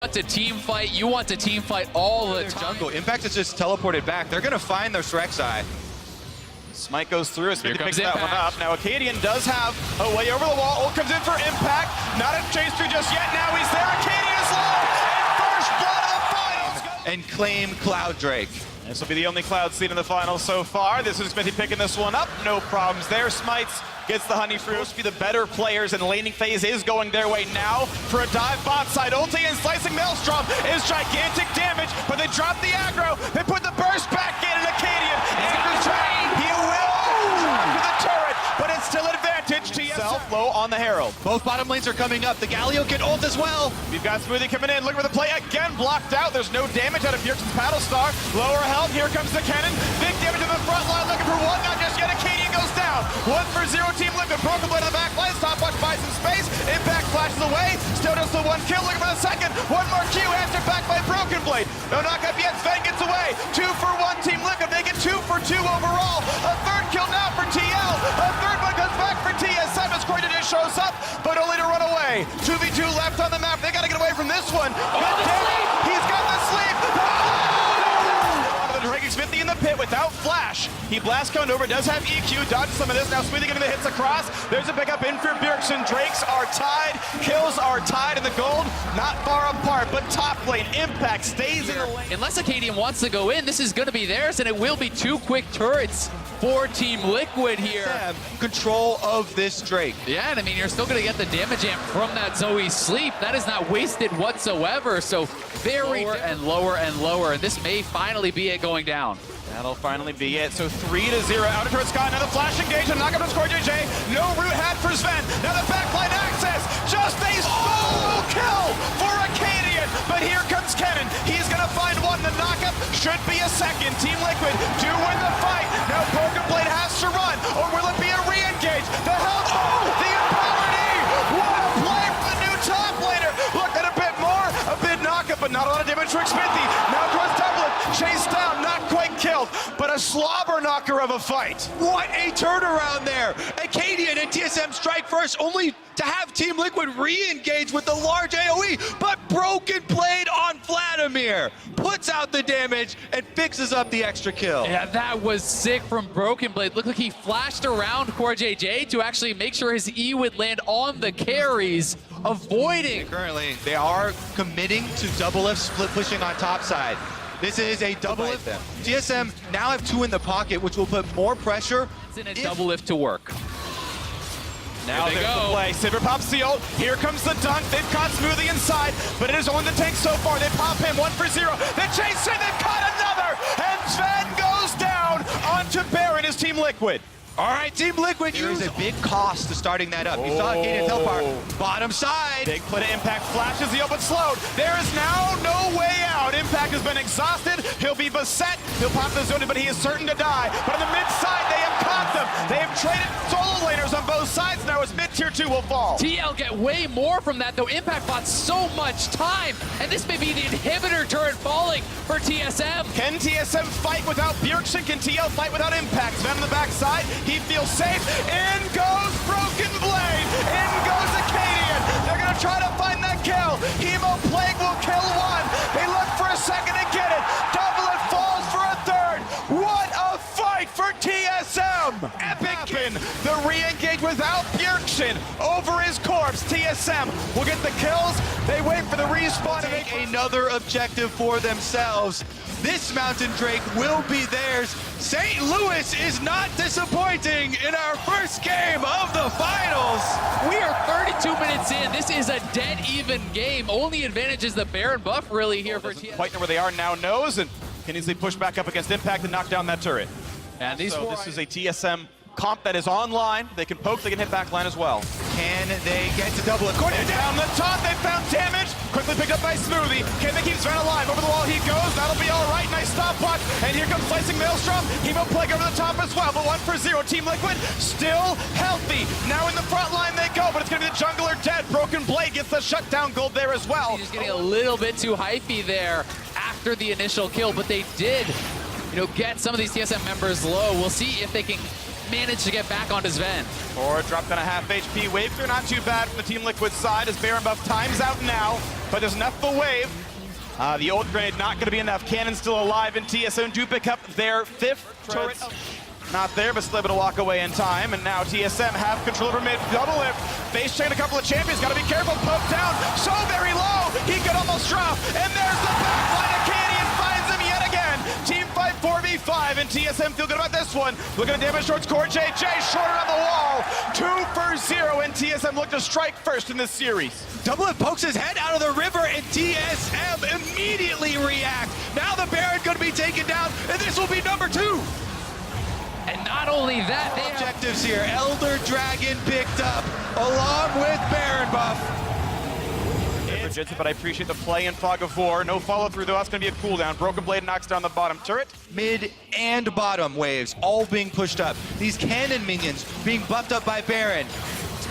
Want to team fight, you want to team fight all the time. Jungle. Impact is just teleported back. They're going to find their Rek'Sai. Smite goes through, Smithy picks comes that one up. Now Acadian does have a way over the wall. Ult comes in for Impact. Not a chase through just yet. Now he's there. Acadian is low. And first blood of the finals. And claim Cloud Drake. This will be the only Cloud seen in the finals so far. This is Smithy picking this one up. No problems there. Smites gets the honey fruit. Supposed to be the better players, and the laning phase is going their way now for a dive bot side. Ulti and slicing Maelstrom is gigantic damage, but they drop the aggro. They put the burst back in, and Acadian is trying. He will drop to the turret, but it's still advantage to yourself. Low on the Herald. Both bottom lanes are coming up. The Galio can ult as well. We've got Smoothie coming in. Look for the play again. Blocked out. There's no damage out of Bjergsen's Paddle Star. Lower health. Here comes the cannon. Big damage in the front line. Looking for one. Not just yet. Acadian goes down. 1-for-0 Team Liquid. Broken Blade on the back line. Stopwatch buys some space. Impact flashes away. Still just the one kill. Looking for the second. One more Q. Answered back by Broken Blade. No knockup yet. Sven gets away. 2-for-1 Team Liquid. They get 2-for-2 overall. A third kill now for TL. A third one comes back for TSM as Croydon shows up, but only to run away. 2v2 left on the map. They got to get away from this one. He's got the sleep. The Drake Smithy in the pit without flash. He blast coned over, does have EQ, dodges some of this. Now Smithy getting the hits across. There's a pickup in for Bjergsen. Drakes are tied, kills are tied in the gold. Not far apart, but top lane. Impact stays in the lane. Unless Acadian wants to go in, this is going to be theirs, and it will be 2 quick turrets for Team Liquid here. Control of this Drake. Yeah, and I mean, you're still going to get the damage amp from that Zoe sleep. That is not wasted whatsoever, so very lower and lower and lower, and this may finally be it going down. That'll finally be it. So 3-0 out of towards Scott. Now the flash engage and knock up to score JJ. No root hat for Sven. Now the backline access. Just a solo kill for Acadian. But here comes Kennen. He's going to find one. The knockup should be a second. Team Liquid do win the fight. Now Broken Blade has to run. Or will it be a re-engage? The health. The empowered E. What a play from the new top laner. Look at a bit more. A bit knockup, but not a lot of damage for Smithy. Now towards Dublin. Chased down. Not quite killed, but a slobber knocker of a fight. What a turnaround there. Acadian and TSM strike first, only to have Team Liquid re-engage with the large AoE, but Broken Blade on Vladimir puts out the damage and fixes up the extra kill. Yeah, that was sick from Broken Blade. Looked like he flashed around Core JJ to actually make sure his E would land on the carries, avoiding. Currently, they are committing to double lift split pushing on top side. This is a double lift. TSM now have 2 in the pocket, which will put more pressure. It's in a double lift to work. Now there's the play. Sivir pops the ult. Here comes the dunk. They've caught Smoothie inside, but it is only the tank so far. They pop him 1-for-0. They chase him. They've caught another. And Sven goes down onto Baron, his Team Liquid. All right, Team Liquid, there's a big cost to starting that up. You saw Acadian's health bar. Bottom side. Big play to Impact, flashes the open slowed. There is now no way out. Impact has been exhausted. He'll be beset. He'll pop the zone, but he is certain to die. But on the mid side, they have caught them. They have traded solo laners on both sides now as mid tier 2 will fall. TL get way more from that, though. Impact bought so much time, and this may be the inhibitor turret falling for TSM. Can TSM fight without Bjergsen? Can TL fight without Impact? Sven on the backside. He feels safe. In goes Broken Blade. In goes Acadian. They're going to try to find that kill. Hemo Plague will kill one. They look for a second to get it. Double it falls for a third. What a fight for TSM. Epic. The re-engage without Bjergsen over his corpse. TSM will get the kills. They wait for the respawn. Take another objective for themselves. This Mountain Drake will be theirs. St. Louis is not disappointing in our first game of the finals. We are 32 minutes in. This is a dead even game. Only advantage is the Baron buff really here for TSM. Quite know where they are now knows and can easily push back up against Impact and knock down that turret. And these this is a TSM comp that is online. They can poke, they can hit backline as well. Can they get to double it? Down the top, they found damage. Quickly picked up by Smoothie. Can they keep Sven alive? Over the wall he goes. That'll be all right. Nice stopwatch. And here comes Slicing Maelstrom. Hemo Plague over the top as well. But 1-for-0. Team Liquid still healthy. Now in the front line they go, but it's going to be the jungler dead. Broken Blade gets the shutdown gold there as well. He's just getting a little bit too hypey there after the initial kill, but they did, get some of these TSM members low. We'll see if they can managed to get back onto Sven. Or dropped on a half HP. Wave through not too bad from the Team Liquid side as Baron buff times out now. but there's enough of a wave. The old grenade not going to be enough. Cannon still alive, and TSM do pick up their 5th turret. Not there, but still able to walk away in time. And now TSM have control over mid. Double lift. Face checking a couple of champions. Got to be careful. Poke down. So very low. He could almost drop. And there's the backline. Acadian finds him yet again. Team fight 4v5. And TSM feel good about this one. Looking at damage towards Core JJ. Shorter on the wall. 2 for 0. And TSM look to strike first in this series. Double Lift pokes his head out of the river, and TSM immediately react. Now the Baron going to be taken down, and this will be number 2. And not only that, they have Objectives here. Elder Dragon picked up, along with Baron buff. But I appreciate the play in Fog of War. No follow-through, though. That's going to be a cooldown. Broken Blade knocks down the bottom turret. Mid and bottom waves all being pushed up. These cannon minions being buffed up by Baron.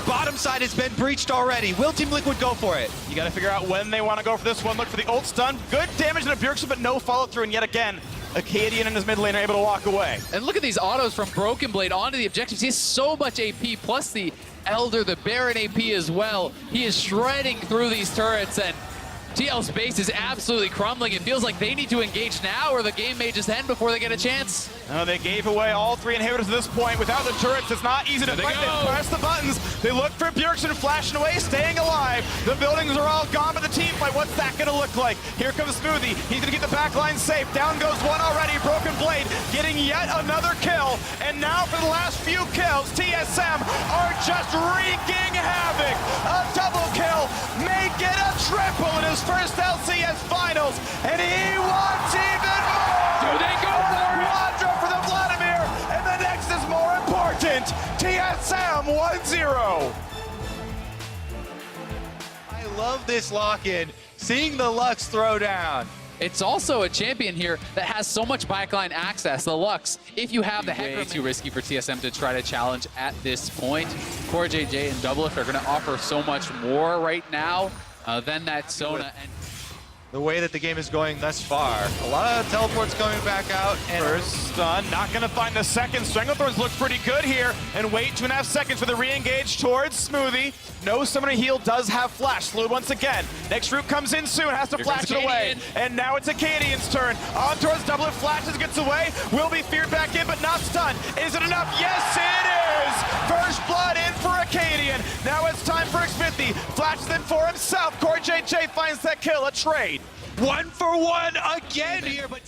Bottom side has been breached already. Will Team Liquid go for it? You got to figure out when they want to go for this one. Look for the ult stun. Good damage in a Bjergsen, but no follow-through. And yet again, Acadian and his mid lane are able to walk away. And look at these autos from Broken Blade onto the objectives. He has so much AP, plus the Elder, the Baron AP as well. He is shredding through these turrets, and TL's base is absolutely crumbling. It feels like they need to engage now, or the game may just end before they get a chance. They gave away all 3 inhibitors at this point. Without the turrets, it's not easy to fight. They press the buttons. They look for Bjergsen flashing away, staying alive. The buildings are all gone, but the team fight, what's that going to look like? Here comes Smoothie. He's going to keep the back line safe. Down goes one already. Broken Blade getting yet another kill. And now for the last few kills, TSM are just wreaking havoc. A double kill, make it a triple in his first LCS finals. And he wants even more. Do they go for it? Quadra for the Vladimir, and the next is more important. TSM 1-0. I love this lock-in. Seeing the Lux throw down. It's also a champion here that has so much backline access. The Lux, if you have the way too risky for TSM to try to challenge at this point. Core JJ and Double Lift are going to offer so much more right now than that Sona. And The way that the game is going thus far. A lot of teleports coming back out. And first stun, not going to find the second. Stranglethorns look pretty good here. And wait 2.5 seconds for the re-engage towards Smoothie. No Summoner Heal does have flash. Slowed once again. Next route comes in soon. Has to flash it away. And now it's Acadian's turn. On towards Double Lift, flashes, gets away. Will be feared back in, but not stunned. Is it enough? Yes, it is! First blood in for Acadian. Now it's time for Xmithy. Flashes in for himself. Core JJ finds that kill. A trade. 1 for 1 again here, but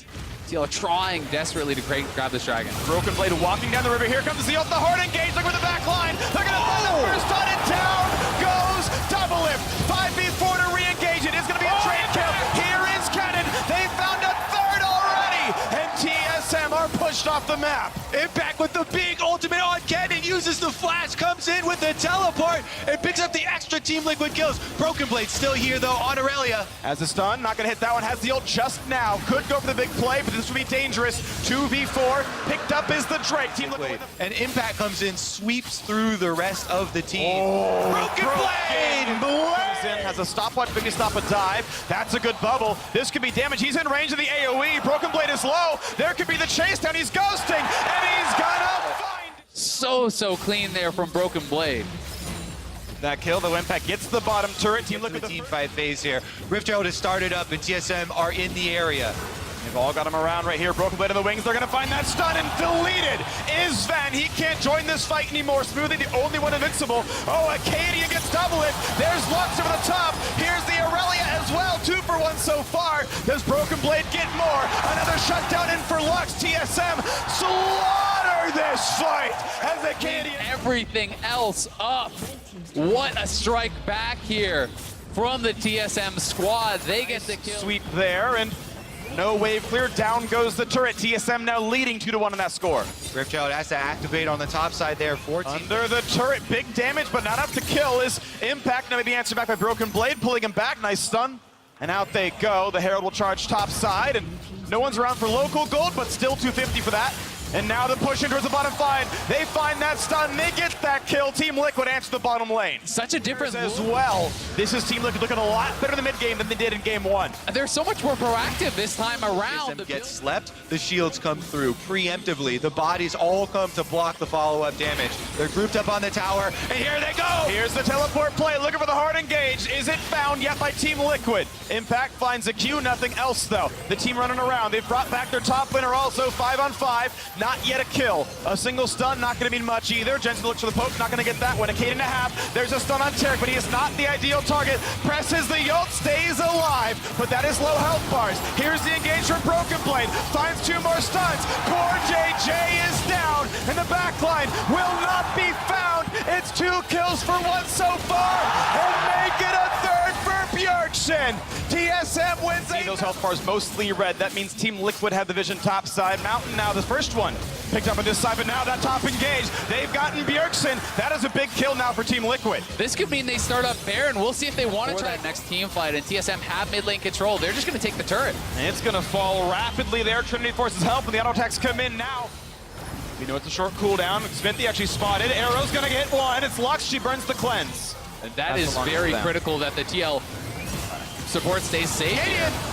TL trying desperately to grab this dragon. Broken Blade walking down the river. Here comes the ult. The hard engage. Look with the back line. They're going to find the first stun, and down goes Double Lift. 5v4 to re-engage it. It's going to be a trade kill. Here is Cannon. They found a third already, and TSM are pushed off the map. Impact with the big ultimate on Cannon, uses the flash, comes in with the teleport, and picks up the extra Team Liquid kills. Broken Blade still here though on Aurelia. Has a stun, not gonna hit that one, has the ult just now. Could go for the big play, but this would be dangerous. 2v4, picked up is the Drake. Team Liquid. And Impact comes in, sweeps through the rest of the team. Oh, Broken Blade! Has a stopwatch, maybe stop a dive. That's a good bubble. This could be damage. He's in range of the AoE. Broken Blade is low. There could be the chase down. He's ghosting, and he's gonna find. So clean there from Broken Blade. That kill, though, Impact gets the bottom turret. Team Liquid The team fight phase here. Rift Herald has started up, and TSM are in the area. They've all got him around right here. Broken Blade in the wings. They're going to find that stun, and deleted is Sven. He can't join this fight anymore. Smoothie, the only one invincible. Oh, Acadian gets Double It. There's Lux over the top. Here's the Aurelia as well. 2 for 1 so far. Does Broken Blade get more? Another shutdown in for Lux. TSM slaughter this fight as Acadian. Everything else up. What a strike back here from the TSM squad. They get the kill. Sweep there, and no wave clear. Down goes the turret. TSM now leading 2-1 in that score. Rift Herald has to activate on the top side there. 14. Under the turret, big damage, but not enough to kill. Is Impact now maybe answered back by Broken Blade, pulling him back. Nice stun. And out they go. The Herald will charge top side, and no one's around for local gold, but still 250 for that. And now the push in towards the bottom five. They find that stun, they get that kill. Team Liquid answer the bottom lane. Such a different As look. well, this is Team Liquid looking a lot better in the mid game than they did in game one. They're so much more proactive this time around. TSM gets slept, the shields come through preemptively. The bodies all come to block the follow-up damage. They're grouped up on the tower, and here they go! Here's the teleport play, looking for the hard engage. Is it found yet by Team Liquid? Impact finds a Q, nothing else though. The team running around, they've brought back their top laner also, 5-on-5. Not yet a kill. A single stun, not gonna mean much either. Jensen looks for the poke, not gonna get that one. A Kaden and a half, there's a stun on Tarek, but he is not the ideal target. Presses the ult, stays alive, but that is low health bars. Here's the engage from Broken Blade, finds two more stuns. Poor JJ is down, and the backline will not be found. It's 2 kills for 1 so far, and make it a third for Bjergsen. TSM wins. Those health bars mostly red. That means Team Liquid have the vision top side. Mountain now the first one picked up on this side, but now that top engage, they've gotten Bjergsen. That is a big kill now for Team Liquid. This could mean they start up Baron. We'll see if they want to try that next team fight, and TSM have mid lane control. They're just going to take the turret. And it's going to fall rapidly there. Trinity forces help, and the auto attacks come in now. We know it's a short cooldown. Smithy actually spotted. Arrow's going to get one. It's Lux. She burns the cleanse. And that's very critical that the TL support stays safe.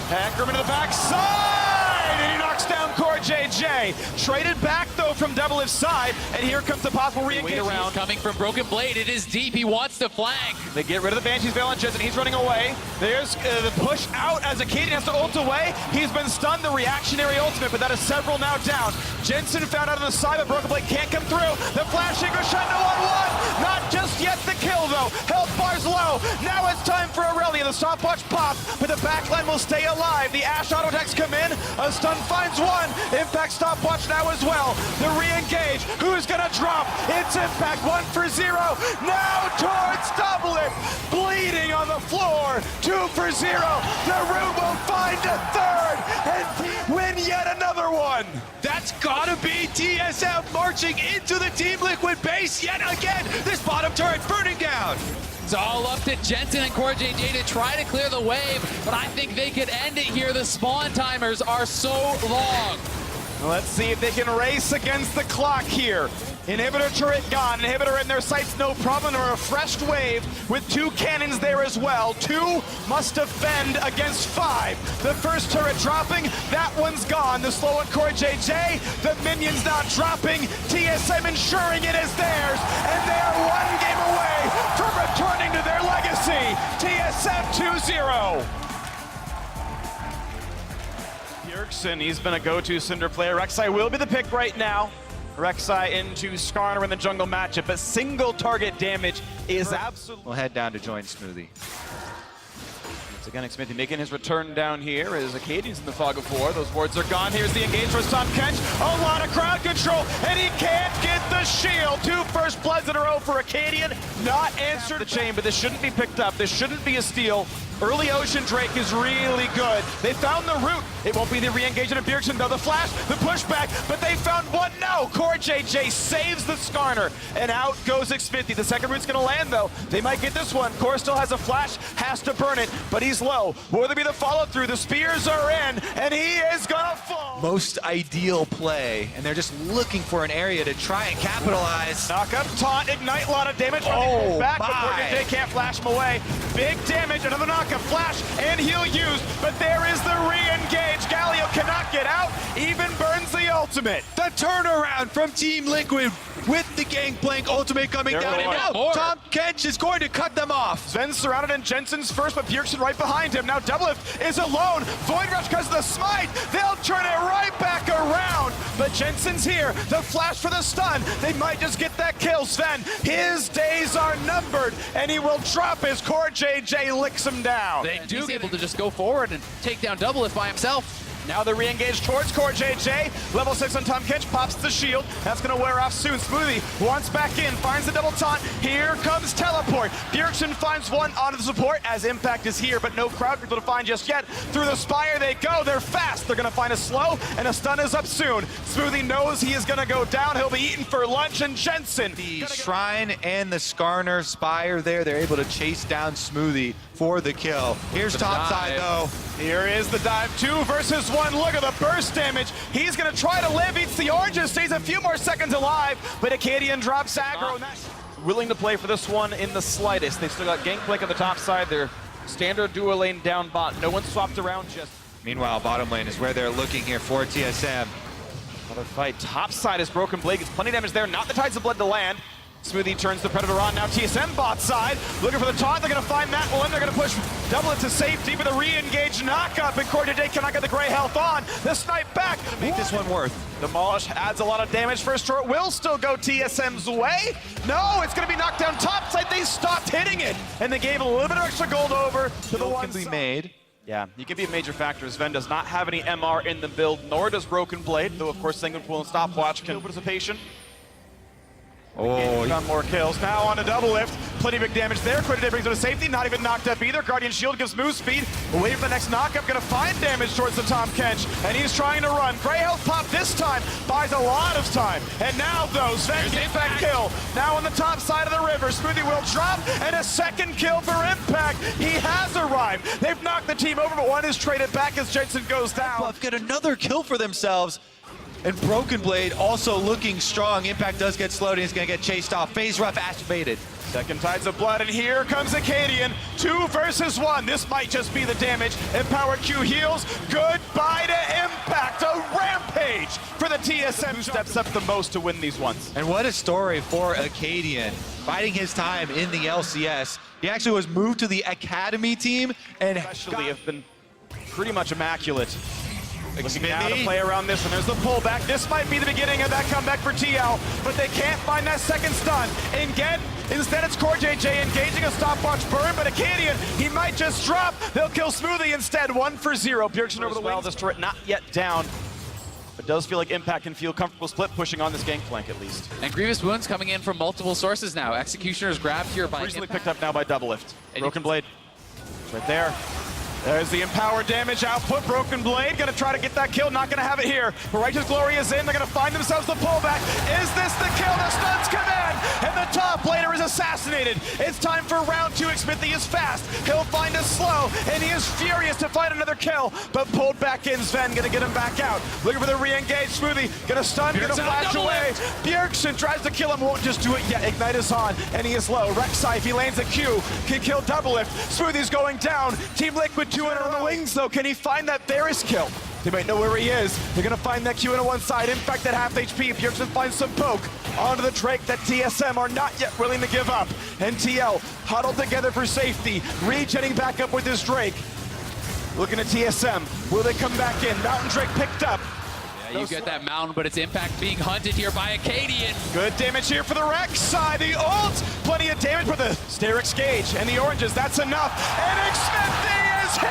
Hackram into the backside, and he knocks down Core JJ. Traded back though from Double If's side, and here comes the possible re-engage. Around coming from Broken Blade. It is deep. He wants to flank. They get rid of the Banshee's Veil on Jensen. He's running away. There's the push out as Akaden has to ult away. He's been stunned, the reactionary ultimate, but that is several now down. Jensen found out on the side, but Broken Blade can't come through. The flash goes shot no on one. Not just yet the kill though. Health bar's low. Now it's time for Aurelia. The stopwatch pops, but the backline will stay alive. The Ashe auto attacks come in. A stun finds one. Impact stopwatch now as well. The re-engage. Who's gonna drop? It's Impact 1 for 0. Now towards Double If. Bleeding on the floor. 2 for 0. The room will find a third and win yet another one. That's gotta be TSM marching into the Team Liquid base yet again. This bottom turret burning down. It's all up to Jensen and Core JJ to try to clear the wave, but I think they could end it here. The spawn timers are so long. Let's see if they can race against the clock here. Inhibitor turret gone, inhibitor in their sights, no problem. A refreshed wave with 2 cannons there as well. 2 must defend against 5. The first turret dropping, that one's gone. The slow one Core JJ, the minions not dropping. TSM ensuring it is theirs, and they are 1 game away from returning to their legacy. TSM 2-0. Bjergsen, he's been a go-to Cinder player. Rek'Sai will be the pick right now. Rek'Sai into Skarner in the jungle matchup, but single target damage is absolutely... We'll head down to join Smoothie. Once again, Smithy making his return down here as Acadian's in the fog of war. Those wards are gone. Here's the engage for Tom Kench. A lot of crowd control, and he can't get the shield. 2 first bloods in a row for Acadian. Not answered the chain, but this shouldn't be picked up. This shouldn't be a steal. Early Ocean Drake is really good. They found the root. It won't be the re-engagement of Bjergsen though. The flash, the pushback, but they found one. No, Core JJ saves the Skarner, and out goes Xfinity. The second root's gonna land though. They might get this one. Core still has a flash, has to burn it, but he's low. Will there be the follow-through? The spears are in, and he is gonna fall. Most ideal play, and they're just looking for an area to try and capitalize. Knock up, taunt, ignite, a lot of damage. Oh, back, but my. Core JJ can't flash him away. Big damage, another knock up, flash, and he'll use, but there is the re-engage. Galio cannot get out, even burns the ultimate. The turnaround from Team Liquid with the Gangplank ultimate coming They're down, and going now forward. Tom Kench is going to cut them off. Sven's surrounded in Jensen's first, but Bjergsen right behind him. Now Doublelift is alone. Void Rush because of the smite. They'll turn it right back around, but Jensen's here. The flash for the stun. They might just get that kill. Sven, his days are numbered, and he will drop his Core JJ licks him down. They do get able to just go forward and take down Double If by himself. Now the re-engage towards Core JJ. Level 6 on Tom Kench, pops the shield. That's gonna wear off soon. Smoothie wants back in, finds the double taunt. Here comes teleport. Bjergsen finds one onto the support as Impact is here, but no crowd people to find just yet. Through the Spire they go, they're fast. They're gonna find a slow, and a stun is up soon. Smoothie knows he is gonna go down. He'll be eaten for lunch, and Jensen. The Shrine and the Skarner Spire there, they're able to chase down Smoothie for the kill. Here's topside though. Here is the dive, 2 versus 1. Look at the burst damage. He's gonna try to live, eats the oranges, stays a few more seconds alive, but Acadian drops aggro. Willing to play for this one in the slightest. They've still got Gangplank on the top side. They're standard dual lane down bot. No one swapped around just. Meanwhile, bottom lane is where they're looking here for TSM. Another fight. Top side is Broken Blade. Gets plenty of damage there. Not the Tides of Blood to land. Smoothie turns the Predator on. Now TSM bot side. Looking for the taunt. They're going to find that one. They're going to push double it to safety with a re-engage knockup. And Corday cannot get the gray health on. The snipe back. Make this one worth. Demolish adds a lot of damage. First turret will still go TSM's way. No, it's going to be knocked down top side. They stopped hitting it. And they gave a little bit of extra gold over to the one can be made. Yeah, you can be a major factor. Sven does not have any MR in the build, nor does Broken Blade, though of course Sanguine Pool and Stopwatch can participation. Oh, Found more kills. Now on a double lift. Plenty of big damage there. Corday brings him to safety. Not even knocked up either. Guardian Shield gives move speed. Waiting for the next knockup. Gonna find damage towards the Tom Kench. And he's trying to run. Gray health pop this time. Buys a lot of time. And now though, Sven gets that kill. Now on the top side of the river. Smoothie will drop. And a second kill for Impact. He has arrived. They've knocked the team over, but one is traded back as Jensen goes down. Buff get another kill for themselves. And Broken Blade also looking strong. Impact does get slowed and he's gonna get chased off. Phase Rough activated. Second Tides of Blood, and here comes Acadian. 2 versus 1. This might just be the damage. Empower Q heals. Goodbye to Impact. A rampage for the TSM. Who steps up the most to win these ones. And what a story for Acadian. Biding his time in the LCS. He actually was moved to the Academy team and Especially have been pretty much immaculate. Looking Smithy. now to play around this one. There's the pullback. This might be the beginning of that comeback for TL, but they can't find that second stun. Instead it's CoreJJ engaging a stopwatch burn, but Acadian, he might just drop. They'll kill Smoothie instead. 1 for 0. Bjergsen over the wings. This turret not yet down. It does feel like Impact can feel comfortable split pushing on this Gangplank at least. And Grievous Wounds coming in from multiple sources now. Executioner's grabbed here by Recently Impact. picked up now by Double Lift. Broken Blade. Right there. There's the Empower damage output. Broken Blade gonna try to get that kill. Not gonna have it here. But Righteous Glory is in. They're gonna find themselves the pullback. Is this the kill? The stuns come in. And the top laner is assassinated. It's time for round 2. Xmithy is fast. He'll find a slow. And he is furious to find another kill. But pulled back in. Sven gonna get him back out. Looking for the re-engage. Smoothie gonna stun. Gonna flash away. Bjergsen tries to kill him. Won't just do it yet. Ignite is on. And he is low. Rek'Sai, if he lands a Q, can kill Double Lift. Smoothie's going down. Team Liquid 2 in a row. On the wings though, can he find that Varus kill? They might know where he is. They're gonna find that Q on one side. Impact at half HP. Bjergsen finds some poke onto the Drake that TSM are not yet willing to give up. And TL huddled together for safety. Regenning back up with his Drake. Looking at TSM. Will they come back in? Mountain Drake picked up. Yeah, you get that mountain, but it's Impact being hunted here by Acadian. Good damage here for the Rek'Sai. The ult. Plenty of damage for the Sterix Gauge and the oranges. That's enough. And Xmithy is here!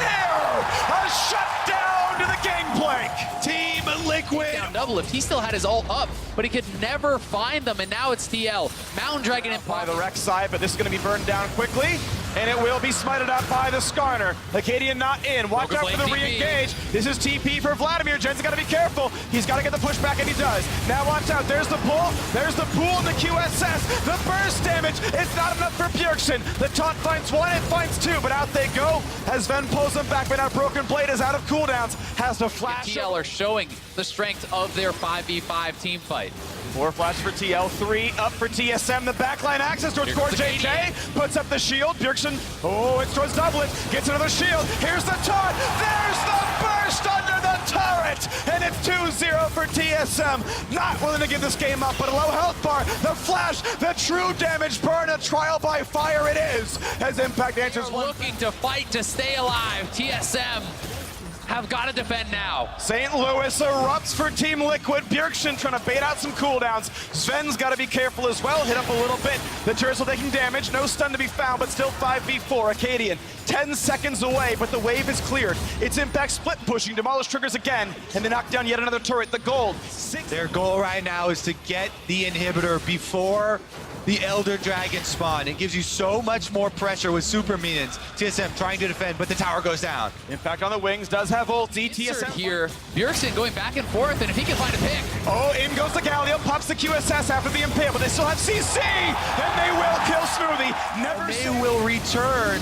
A shutdown to the Gangplank. Team Liquid. Down Double Lift. He still had his ult up, but he could never find them, and now it's TL. Mountain Dragon and by the Rek'Sai, but this is going to be burned down quickly. And it will be smited up by the Skarner. Acadian not in. Watch out for the re-engage. This is TP for Vladimir. Jen's got to be careful. He's got to get the pushback, and he does. Now watch out. There's the pull. There's the pool and the QSS. The burst damage. It's not enough for Bjergsen. The taunt finds 1. It finds 2. But out they go as Sven pulls them back. But now Broken Blade is out of cooldowns. Has to flash. TL are showing the strength of their 5v5 team fight. 4 flash for TL, 3 up for TSM. The backline access towards CoreJJ. Puts up the shield. Bjergsen, oh, it's towards Dublin. Gets another shield. Here's the taunt. There's the burst under the turret. And it's 2-0 for TSM. Not willing to give this game up, but a low health bar. The flash, the true damage burn. A trial by fire it is. As Impact answers one. Looking to fight to stay alive. TSM have got to defend now. St. Louis erupts for Team Liquid. Bjergsen trying to bait out some cooldowns. Sven's got to be careful as well. Hit up a little bit. The turrets are taking damage. No stun to be found, but still 5v4. Acadian 10 seconds away, but the wave is cleared. It's Impact split pushing. Demolish triggers again, and they knock down yet another turret. The gold. Their goal right now is to get the inhibitor before the Elder Dragon spawn. It gives you so much more pressure with super minions. TSM trying to defend, but the tower goes down. Impact on the wings, does have ulti. TSM here. Bjergsen going back and forth, and if he can find a pick. Oh, in goes the Galileo, pops the QSS after the Impale, but they still have CC, and they will kill Smoothie. They will return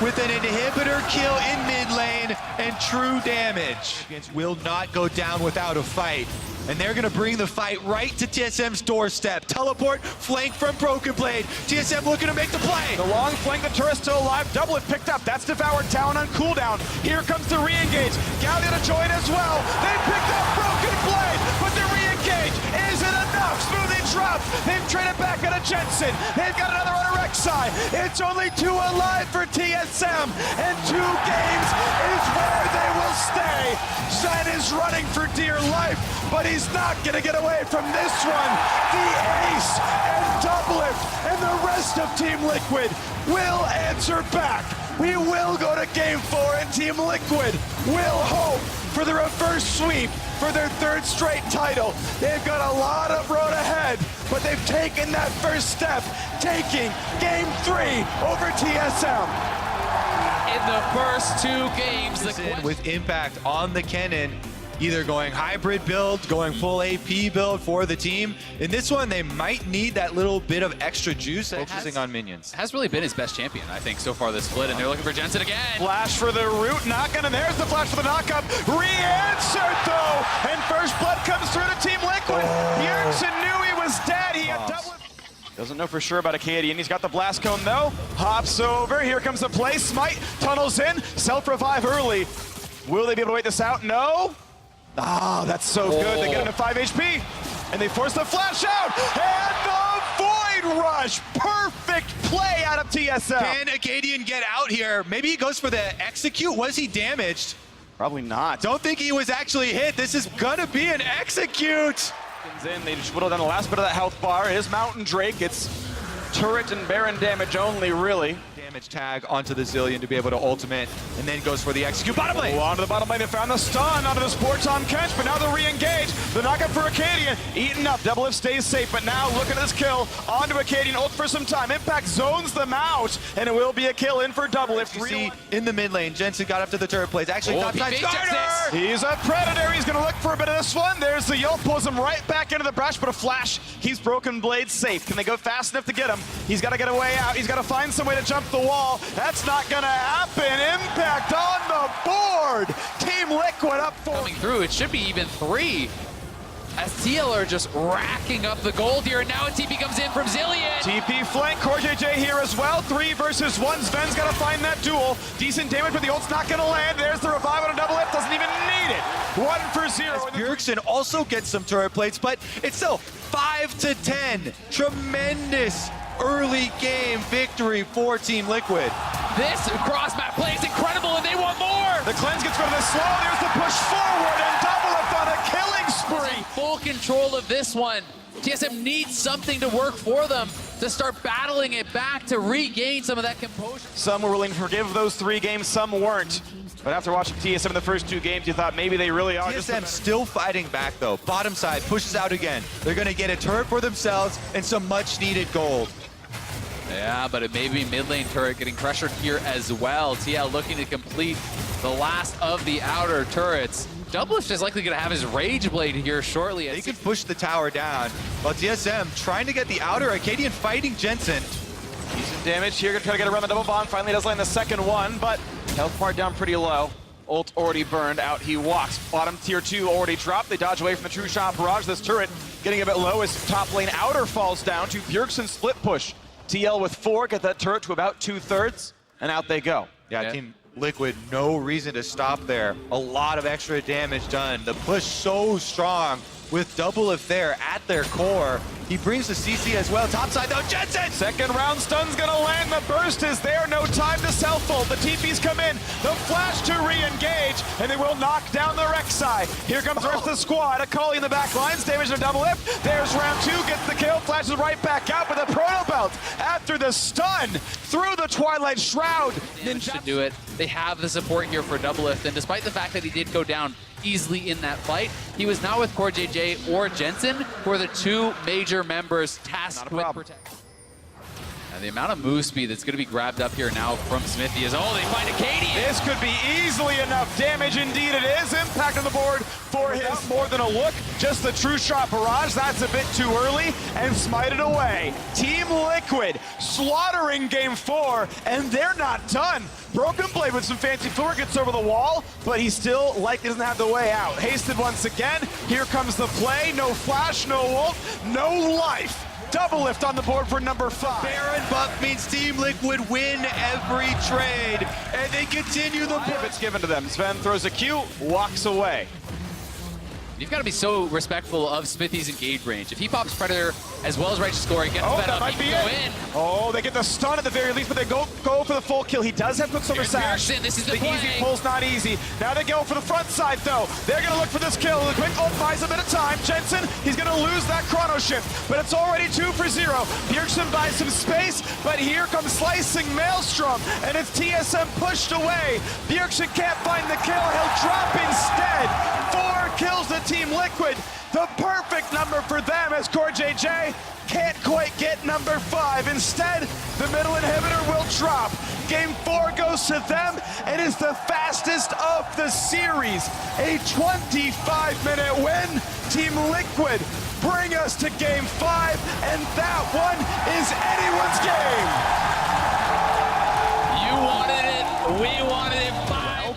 with an inhibitor kill in mid lane and true damage. Will not go down without a fight. And they're gonna bring the fight right to TSM's doorstep. Teleport, flank from Broken Blade. TSM looking to make the play. The long flank, the turret still alive. Double it picked up. That's devoured down on cooldown. Here comes the re-engage. Gallia to join as well. They picked up Broken Blade, but the re-engage isn't enough. Smoothly dropped. They've traded back on a Jensen. They've got another on a Rek'Sai. It's only 2 alive for TSM, and 2 games is where they will stay. Zen is running for dear life, but he's not gonna get away from this one. The Ace and Doublelift and the rest of Team Liquid will answer back. We will go to Game 4, and Team Liquid will hope for the reverse sweep for their 3rd straight title. They've got a lot of road ahead, but they've taken that first step, taking Game 3 over TSM. In the first 2 games, With impact on the cannon, either going hybrid build, going full AP build for the team. In this one, they might need that little bit of extra juice, focusing on minions. has really been his best champion, I think, so far this split, and they're looking for Jensen again. Flash for the root knock-on, and there's the flash for the knock-up. Re-answered, though, and first blood comes through to Team Liquid. Bjergsen knew he was dead. He had double. Doesn't know for sure about Acadian. He's got the blast cone, though. Hops over. Here comes the play. Smite tunnels in. Self-revive early. Will they be able to wait this out? No. Ah, that's so good. They get him to 5 HP, and they force the flash out, and the Void Rush. Perfect play out of TSM. Can Acadian get out here? Maybe he goes for the execute. Was he damaged? Probably not. Don't think he was actually hit. This is gonna be an execute. In, they just whittle down the last bit of that health bar. It is Mountain Drake. It's turret and Baron damage only, really. Damage tag onto the Zillion to be able to ultimate, and then goes for the execute. Bottom lane! Oh, onto the bottom lane, they found the stun onto the Sports on Kench, but now the re-engage. The knockup for Acadian, eaten up. Doublelift stays safe, but now looking at this kill, onto Acadian, ult for some time. Impact zones them out, and it will be a kill in for Doublelift. You see in the mid lane, Jensen got up to the turret plays. Actually, topside starter! He's a predator. He's going to look for a bit of this one. There's the ult, pulls him right back into the brush, but a flash keeps Broken Blade safe. Can they go fast enough to get him? He's got to get a way out. He's got to find some way to jump the wall. That's not going to happen. Impact on the board. Team Liquid up 4. Coming through, it should be even 3. As TL are just racking up the gold here, and now a TP comes in from Zillion. TP flank, CoreJJ here as well. 3 versus 1. Sven's got to find that duel. Decent damage, but the ult's not going to land. There's the revive on a double hit. Doesn't even need it. 1 for 0. Bjergsen also gets some turret plates, but it's still 5-10. Tremendous early game victory for Team Liquid. This cross-map play is incredible, and they want more. The cleanse gets rid of this slow. There's the push forward, and Doublelift on a killing spree. Full control of this one. TSM needs something to work for them to start battling it back to regain some of that composure. Some were willing to forgive those 3 games, some weren't. But after watching TSM in the first 2 games, you thought maybe they really are. TSM still fighting back though. Bottom side pushes out again. They're gonna get a turret for themselves and some much needed gold. Yeah, but it may be mid lane turret getting pressured here as well. TL looking to complete the last of the outer turrets. Doublelift is likely going to have his Rage Blade here shortly. They can push the tower down, while TSM trying to get the outer. Acadian fighting Jensen. Decent damage here, gonna try to get around the double bomb. Finally does land the second one, but health bar down pretty low. Ult already burned, out he walks. Bottom tier 2 already dropped. They dodge away from the True Shot barrage. This turret getting a bit low as top lane outer falls down to Bjergsen split push. TL with 4, get that turret to about 2/3, and out they go. Yeah, Team Liquid, no reason to stop there. A lot of extra damage done. The push so strong with Doublelift there at their core. He brings the CC as well. Topside though, Jensen! Second round stun's gonna land. The burst is there. No time to self-ult. The TP's come in. The flash to re-engage, and they will knock down the Rek'Sai. Here comes the rest of the squad. Akali in the back lines. Damage to Doublelift. There's round 2. Gets the kill. Flashes right back out with a Proto Belt after the stun through the Twilight Shroud. To do it. They have the support here for Doublelift, and despite the fact that he did go down easily in that fight, he was now with CoreJJ or Jensen, who are the 2 major members tasked with protecting. And the amount of move speed that's going to be grabbed up here now from Smithy is, oh, they find a Katie. This could be easily enough damage. Indeed it is. Impact on the board for his more than a look. Just the true shot barrage. That's a bit too early. And smite it away. Team Liquid slaughtering game 4. And they're not done. Broken Blade with some fancy footwork gets over the wall, but he still likely doesn't have the way out. Hasted once again. Here comes the play. No flash, no ult, no life. Double lift on the board for number 5. Baron buff means Team Liquid win every trade, and they continue the It's given to them. Sven throws a Q, walks away. You've got to be so respectful of Smithy's engage range. If he pops Predator as well as Righteous Glory, gets fed up, he can go in. Oh, they get the stun at the very least, but they go for the full kill. He does have Quicksilver Sash. This is the play. Easy pull's not easy. Now they go for the front side, though. They're going to look for this kill. The quick ult buys a bit of time. Jensen, he's going to lose that chrono shift, but it's already 2 for 0. Bjergsen buys some space, but here comes Slicing Maelstrom, and it's TSM pushed away. Bjergsen can't find the kill. He'll drop instead. 4 kills to Team Liquid. The perfect number for them as CoreJJ can't quite get number 5. Instead, the middle inhibitor will drop. Game 4 goes to them and is the fastest of the series. A 25-minute win. Team Liquid bring us to game 5, and that one is anyone's game. You wanted it, we wanted it.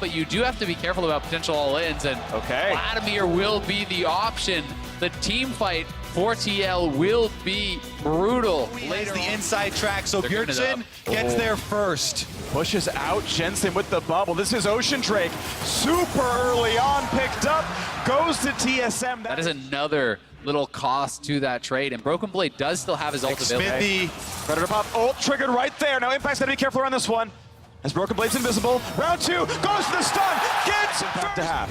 But you do have to be careful about potential all-ins, and Vladimir will be the option. The team fight for TL will be brutal. He has the inside track, so Bjergsen gets there first. Pushes out Jensen with the bubble. This is Ocean Drake, super early on, picked up, goes to TSM. That is another little cost to that trade, and Broken Blade does still have his ult available. Smithy. Predator pop, ult triggered right there. Now Impact's gotta be careful around this one. As Broken Blade's invisible, round 2, goes to the stun, gets back to half.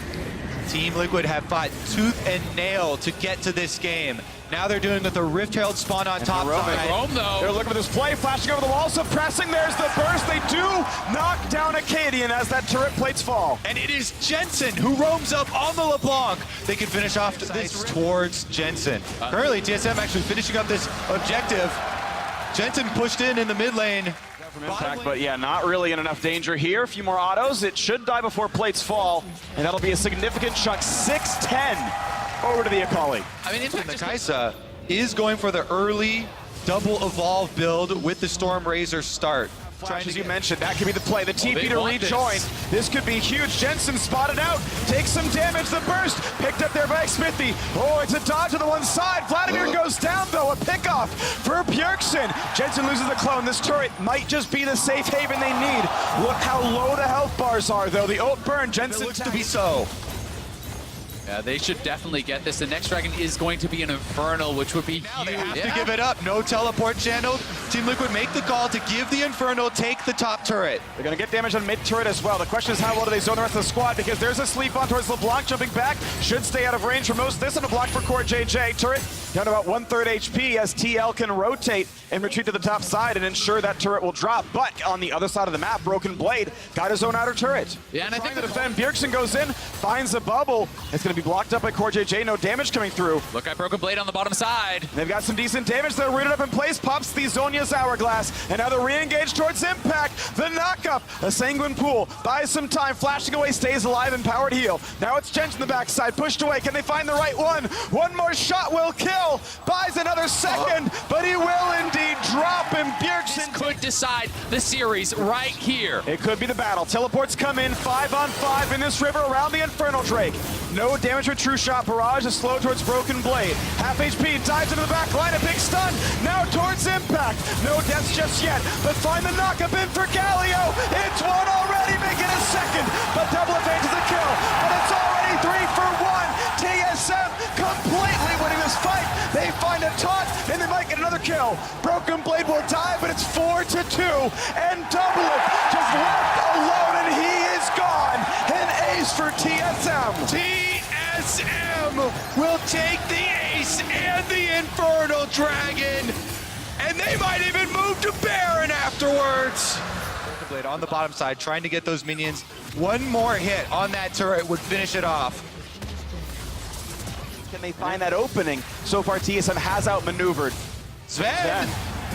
Team Liquid have fought tooth and nail to get to this game. Now they're doing with the Rift Herald spawn on top side. They're looking for this play, flashing over the wall, suppressing. There's the burst. They do knock down Acadian as that turret plates fall. And it is Jensen who roams up on the LeBlanc. They can finish off this towards Jensen. Currently, TSM actually finishing up this objective. Jensen pushed in the mid lane. Impact, but yeah, not really in enough danger here. A few more autos. It should die before plates fall, and that'll be a significant chunk. 6-10 over to the Akali. I mean, the Kaisa is going for the early double evolve build with the Storm Razor start. Flash, as you mentioned, that could be the play. The TP to rejoin. This could be huge. Jensen spotted out, takes some damage. The burst picked up there by Smithy. Oh, it's a dodge to the one side. Vladimir goes down, though. A pickoff for Bjergsen. Jensen loses the clone. This turret might just be the safe haven they need. Look how low the health bars are, though. The ult burn. Jensen looks to be so. Yeah, they should definitely get this. The next dragon is going to be an Infernal, which would be huge. They have to give it up. No teleport channel. Team Liquid make the call to give the Infernal take the top turret. They're going to get damage on mid turret as well. The question is how well do they zone the rest of the squad, because there's a sleep on towards LeBlanc jumping back. Should stay out of range for most. This on a block for CoreJJ. Turret down to about 1/3 HP as TL can rotate and retreat to the top side and ensure that turret will drop. But on the other side of the map, Broken Blade got his own outer turret. Yeah, and I think the defend. Bjergsen goes in, finds a bubble. It's going to be blocked up by CoreJJ. No damage coming through. Look at Broken Blade on the bottom side. They've got some decent damage. They're rooted up in place. Pops the Zhonya's Hourglass. And now they're re-engaged towards Impact. The knockup. A Sanguine Pool. Buys some time. Flashing away. Stays alive. Empowered heal. Now it's Jensen the backside. Pushed away. Can they find the right one? One more shot will kill. Buys another second. But he will indeed drop. And Bjergsen could decide the series right here. It could be the battle. Teleports come in. 5-on-5 in this river around the Infernal Drake. No damage with True Shot. Barrage is slow towards Broken Blade. Half HP, dives into the back line, a big stun. Now towards Impact. No deaths just yet, but find the knockup in for Galio. It's one already, making a second, but double advantage is a kill. But it's already 3 for 1. TSM completely winning this fight. They find a taunt, and they might get another kill. Broken Blade will die, but it's 4-2. And double it just left alone, and he is gone. An ace for TSM. TSM will take the ace and the Infernal Dragon, and they might even move to Baron afterwards. Blade on the bottom side, trying to get those minions. One more hit on that turret would finish it off. Can they find that opening? So far, TSM has outmaneuvered. Sven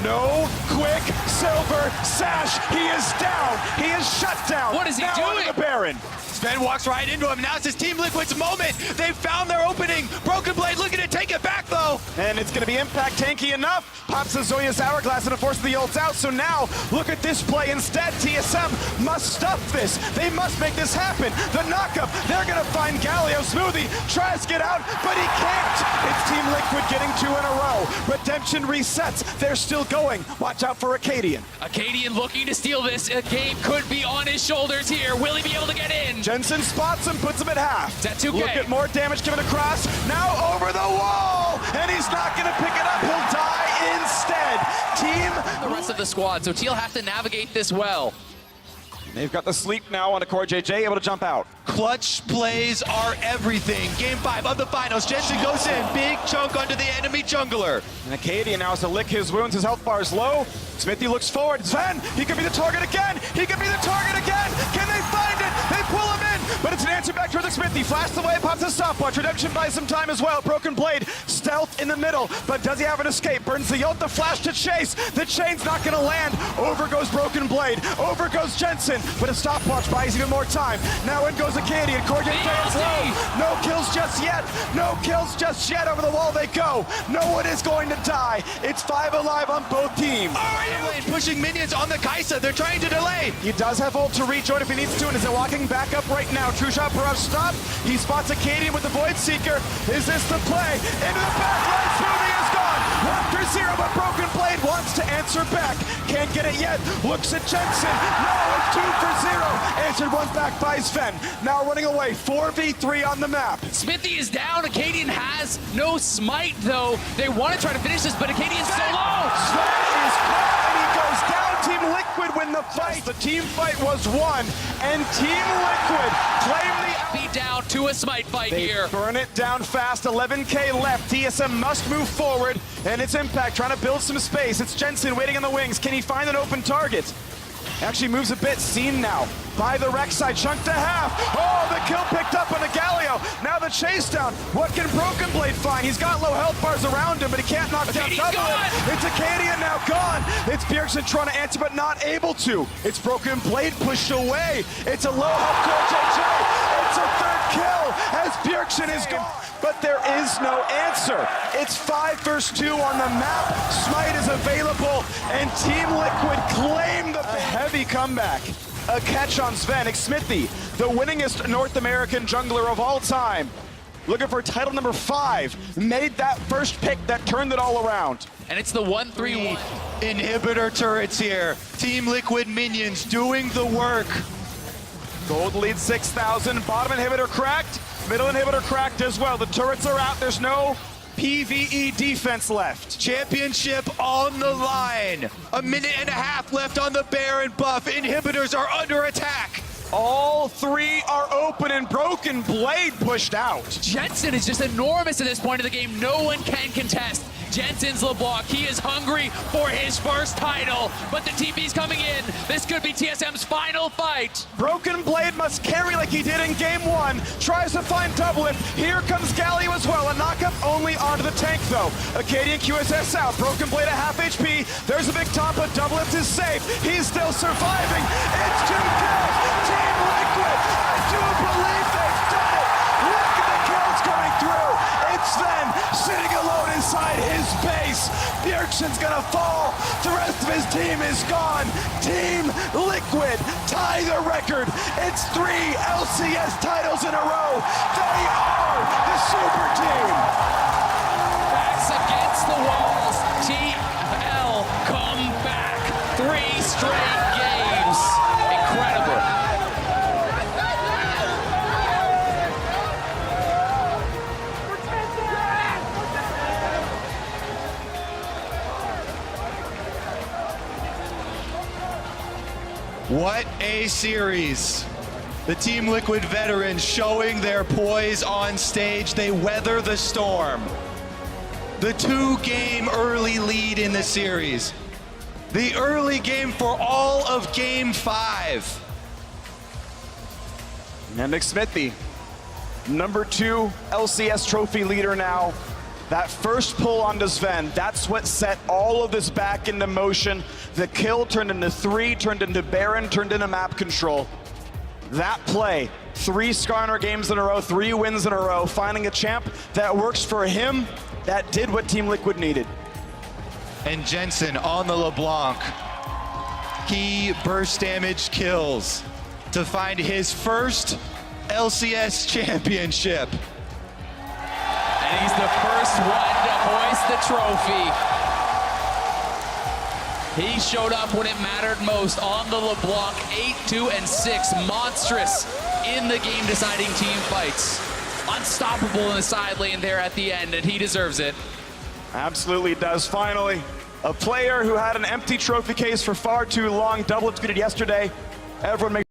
No quick silver sash. He is down. He is shut down. What is he now doing? onto the Baron. Sven walks right into him. Now it's his Team Liquid's moment. They've found their opening. Broken Blade looking to take it back, though. And it's going to be impact tanky enough. Pops the Zoya's Hourglass and forces the ults out. So now, look at this play instead. TSM must stop this. They must make this happen. The knockup, they're going to find Galio. Smoothie tries to get out, but he can't. It's Team Liquid getting 2 in a row. Redemption resets. They're still going. Watch out for Acadian. Acadian looking to steal this. A game could be on his shoulders here. Will he be able to get in? Jensen spots him, puts him at half. That's 2K. Look at more damage given across. Now over the wall, and he's not going to pick it up. He'll die instead. The rest of the squad, so Teal have to navigate this well. They've got the sleep now on a Core JJ, able to jump out. Clutch plays are everything. Game 5 of the finals. Jensen goes in. Big chunk under the enemy jungler. And Acadian now has to lick his wounds. His health bar is low. Smithy looks forward. Sven, he could be the target again. He could be the target again. Can they find it? They pull him in, but it's an answer back toward the Smithy. Flashed away, pops a stopwatch. Redemption buys some time as well. Broken Blade, stealth in the middle, but does he have an escape? Burns the ult, the flash to chase. The chain's not gonna land. Over goes Broken Blade. Over goes Jensen, but a stopwatch buys even more time. Now in goes Acadian. Core JJ is low. No kills just yet. No kills just yet. Over the wall they go. No one is going to die. It's 5 alive on both teams. Lane pushing minions on the Kai'Sa. They're trying to delay. He does have ult to rejoin if he needs to, and is walking back up right now. True shot, Barrage stop. He spots Acadian with the Void Seeker. Is this the play? Into the back line. Smoothie is gone. 1-0, but Broken Blade wants to answer back. Can't get it yet. Looks at Jensen. No, it's 2-0. Answered once back by Sven. Now running away. 4v3 on the map. Smithy is down. Acadian has no smite, though. They want to try to finish this, but Acadian's so low. Sven is caught, and he goes down. Team Liquid win the fight. The team fight was won, and Team Liquid claim the... Be down to a smite fight They here. burn it down fast. 11K left. TSM must move forward, and it's Impact trying to build some space. It's Jensen waiting on the wings. Can he find an open target? Actually moves a bit. Seen now by the Rex side. Chunk to half. Oh, the kill picked up on the Galio. Now the chase down. What can Broken Blade find? He's got low health bars around him, but he can't knock down Acadian's double gone. it. It's Acadian now gone. It's Bjergsen trying to answer, but not able to. It's Broken Blade pushed away. It's a low health Core JJ. It's a third kill as Bjergsen is gone. But there is no answer. It's 5 versus 2 on the map. Smite is available, and Team Liquid claim the heavy comeback. A catch on Sven. Smithy, the winningest North American jungler of all time. Looking for title number 5. Made that first pick that turned it all around. And it's the 1-3-1. Inhibitor turrets here. Team Liquid minions doing the work. Gold lead 6,000. Bottom inhibitor cracked. Middle inhibitor cracked as well. The turrets are out. There's no PvE defense left. Championship on the line. 1.5 minutes left on the Baron buff. Inhibitors are under attack. All 3 are open, and Broken Blade pushed out. Jensen is just enormous at this point of the game. No one can contest. Jensen's LeBlanc. He is hungry for his first title, but the TP's coming in. This could be TSM's final fight. Broken Blade must carry like he did in game 1. Tries to find double it. Here comes Galio as well. A knockup only onto the tank though. Acadian QSS out. Broken Blade at half HP. There's a big top, but double lift is safe. He's still surviving. It's 2 kills. Team Liquid. I do believe they've done it. Look at the kills coming through. It's Sven sitting alone inside his base. Bjergsen's gonna fall. The rest of his team is gone. Team Liquid tie the record. It's 3 LCS titles in a row. They are the super team. Backs against the walls. TL come back. 3 straight games. Incredible. What a series. The Team Liquid veterans showing their poise on stage. They weather the storm. The 2-game early lead in the series. The early game for all of Game 5. And Smithy, number 2 LCS trophy leader now. That first pull onto Sven, that's what set all of this back into motion. The kill turned into 3, turned into Baron, turned into map control. That play, 3 Skarner games in a row, 3 wins in a row, finding a champ that works for him, that did what Team Liquid needed. And Jensen on the LeBlanc. Key burst damage kills to find his first LCS championship. And he's the first one to hoist the trophy. He showed up when it mattered most on the LeBlanc, 8-2 and 6, monstrous in the game-deciding team fights. Unstoppable in the side lane there at the end, and he deserves it. Absolutely does. Finally, a player who had an empty trophy case for far too long, double tweeted yesterday. Everyone make